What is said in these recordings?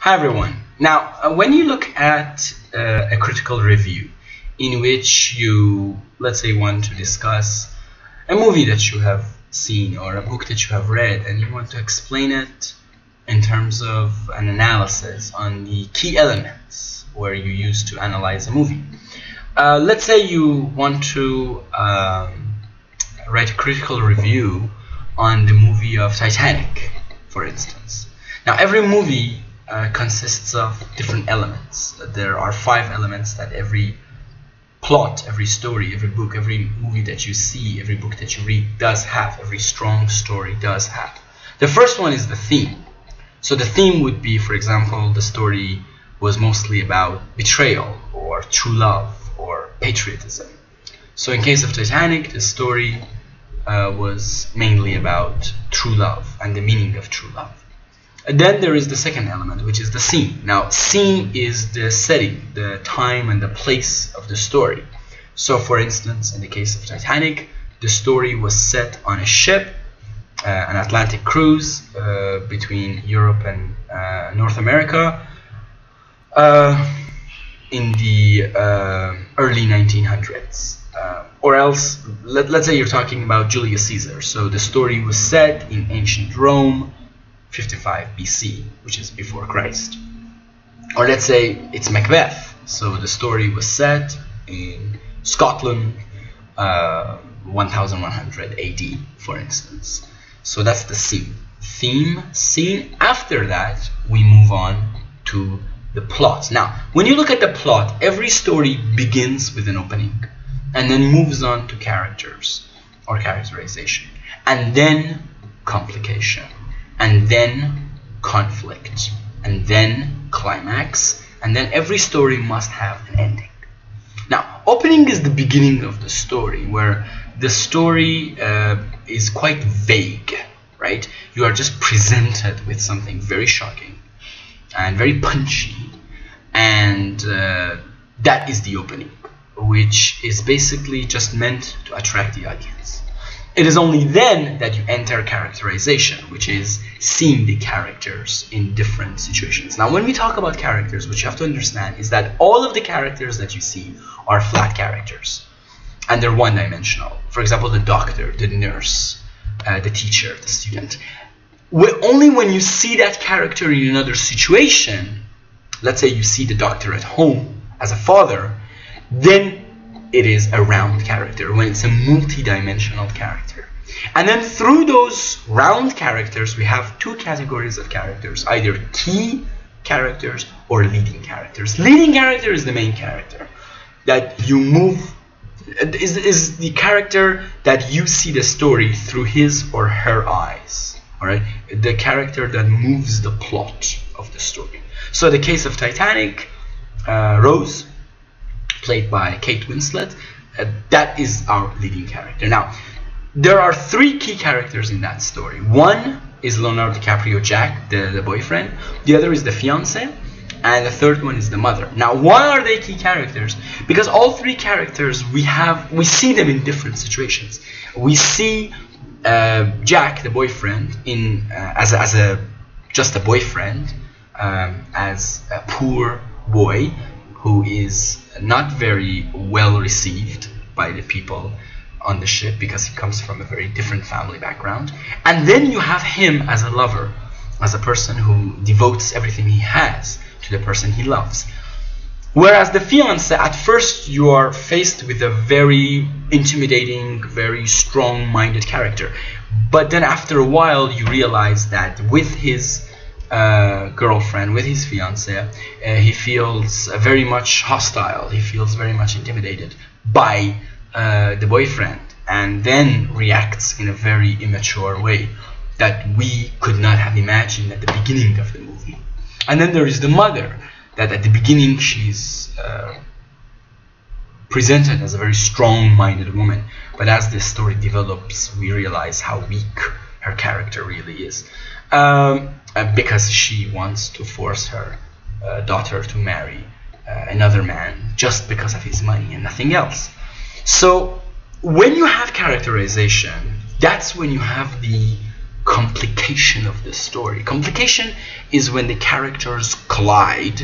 Hi everyone. Now, when you look at a critical review in which you, let's say, want to discuss a movie that you have seen or a book that you have read, and you want to explain it in terms of an analysis on the key elements where you use to analyze a movie. Let's say you want to write a critical review on the movie of Titanic, for instance. Now, every movie consists of different elements. There are 5 elements that every plot, every story, every book, every movie that you see, every book that you read does have, every strong story does have. The first one is the theme. So the theme would be, for example, the story was mostly about betrayal or true love or patriotism. So in case of Titanic, the story was mainly about true love and the meaning of true love. And then there is the second element, which is the scene. Now, scene is the setting, the time and the place of the story. So, for instance, in the case of Titanic, the story was set on a ship, an Atlantic cruise between Europe and North America in the early 1900s. Or else, let's say you're talking about Julius Caesar. So the story was set in ancient Rome, 55 BC, which is before Christ. Or let's say it's Macbeth. So the story was set in Scotland, 1100 AD, for instance. So that's the scene. Theme, scene. After that, we move on to the plot. Now, when you look at the plot, every story begins with an opening and then moves on to characters or characterization, and then complication, and then conflict, and then climax, and then every story must have an ending. Now, opening is the beginning of the story, where the story is quite vague, right? You are just presented with something very shocking and very punchy, and that is the opening, which is basically just meant to attract the audience. It is only then that you enter characterization, which is seeing the characters in different situations. Now, when we talk about characters, what you have to understand is that all of the characters that you see are flat characters, and they're one-dimensional. For example, the doctor, the nurse, the teacher, the student. Only when you see that character in another situation, let's say you see the doctor at home as a father, then it is a round character, when it's a multi-dimensional character. And then through those round characters, we have 2 categories of characters, either key characters or leading characters. Leading character is the main character that you move, is the character that you see the story through his or her eyes, all right? The character that moves the plot of the story. So the case of Titanic, Rose, played by Kate Winslet, that is our leading character. Now, there are 3 key characters in that story. One is Leonardo DiCaprio, Jack, the boyfriend. The other is the fiancé, and the third one is the mother. Now, why are they key characters? Because all 3 characters, we see them in different situations. We see Jack, the boyfriend, as just a boyfriend, as a poor boy who is not very well received by the people on the ship because he comes from a very different family background. And then you have him as a lover, as a person who devotes everything he has to the person he loves. Whereas the fiancé, at first you are faced with a very intimidating, very strong-minded character. But then after a while you realize that with his girlfriend, with his fiancé, he feels very much hostile, he feels very much intimidated by the boyfriend, and then reacts in a very immature way that we could not have imagined at the beginning of the movie. And then there is the mother, that at the beginning she's presented as a very strong-minded woman, but as this story develops we realize how weak her character really is, because she wants to force her daughter to marry another man just because of his money and nothing else. So when you have characterization, that's when you have the complication of the story. Complication is when the characters collide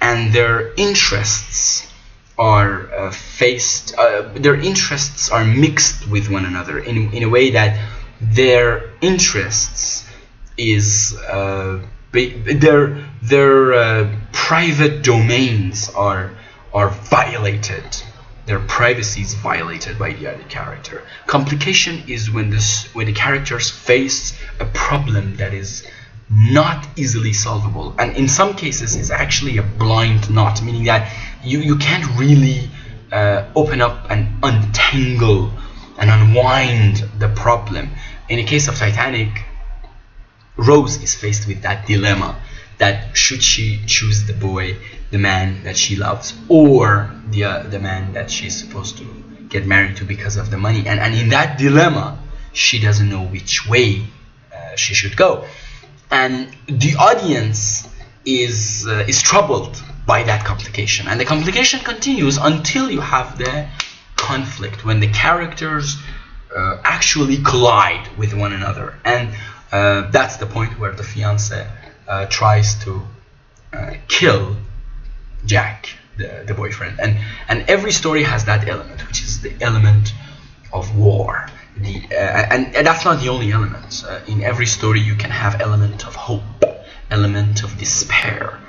and their interests are their interests are mixed with one another in a way that their interests is their private domains are violated. Their privacy is violated by the other character. Complication is when the characters face a problem that is not easily solvable, and in some cases it's actually a blind knot, meaning that you can't really open up and untangle and unwind the problem. In the case of Titanic, Rose is faced with that dilemma, that should she choose the boy, the man that she loves, or the man that she's supposed to get married to because of the money, and in that dilemma she doesn't know which way she should go, and the audience is troubled by that complication, and the complication continues until you have the conflict when the characters actually collide with one another, and that's the point where the fiancé tries to kill Jack, the boyfriend, and every story has that element, which is the element of war. And that's not the only element. In every story you can have element of hope, element of despair,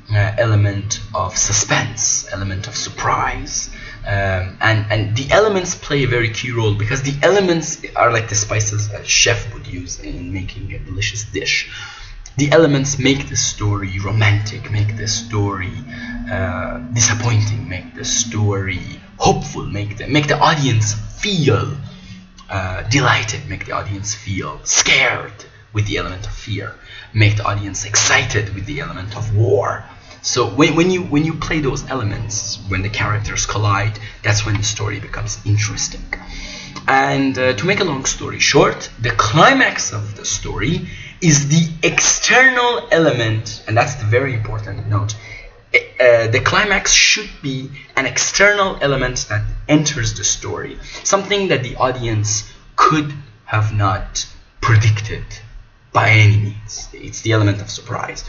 element of suspense, element of surprise, and the elements play a very key role, because the elements are like the spices a chef would use in making a delicious dish. The elements make the story romantic, make the story disappointing, make the story hopeful, make the audience feel delighted, make the audience feel scared with the element of fear, make the audience excited with the element of war. So when you play those elements, when the characters collide, that's when the story becomes interesting. And to make a long story short, the climax of the story is the external element, and that's the very important note. The climax should be an external element that enters the story, something that the audience could have not predicted by any means. It's the element of surprise.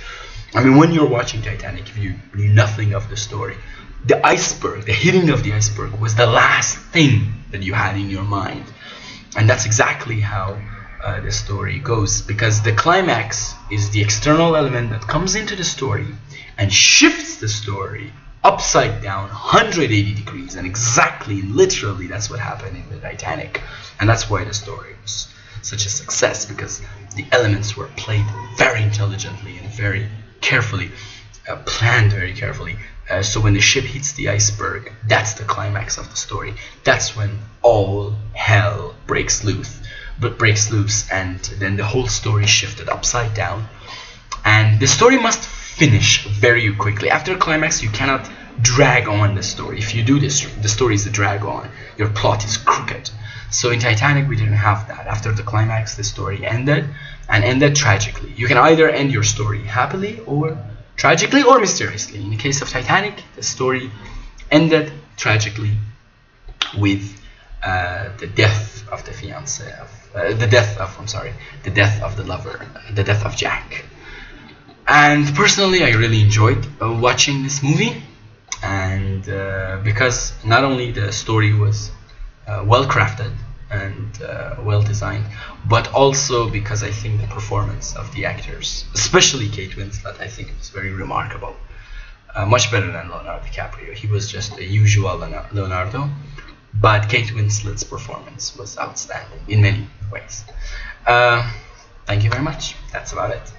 I mean, when you're watching Titanic, if you knew nothing of the story, the iceberg, the hitting of the iceberg was the last thing that you had in your mind. And that's exactly how the story goes, because the climax is the external element that comes into the story and shifts the story upside down 180 degrees, and exactly, literally, that's what happened in the Titanic. And that's why the story was such a success, because the elements were played very intelligently and very carefully, planned very carefully. So when the ship hits the iceberg, that's the climax of the story. That's when all hell breaks loose, and then the whole story shifted upside down, and the story must finish very quickly. After climax, you cannot drag on the story. If you do this, the story is a drag on. Your plot is crooked. So in Titanic, we didn't have that. After the climax, the story ended, and ended tragically. You can either end your story happily or tragically or mysteriously. In the case of Titanic, the story ended tragically with the death of the fiancé, the death of the lover, the death of Jack. And personally, I really enjoyed watching this movie, and because not only the story was well crafted and well designed, but also because I think the performance of the actors, especially Kate Winslet, I think was very remarkable. Much better than Leonardo DiCaprio. He was just a usual Leonardo, but Kate Winslet's performance was outstanding in many ways. Thank you very much. That's about it.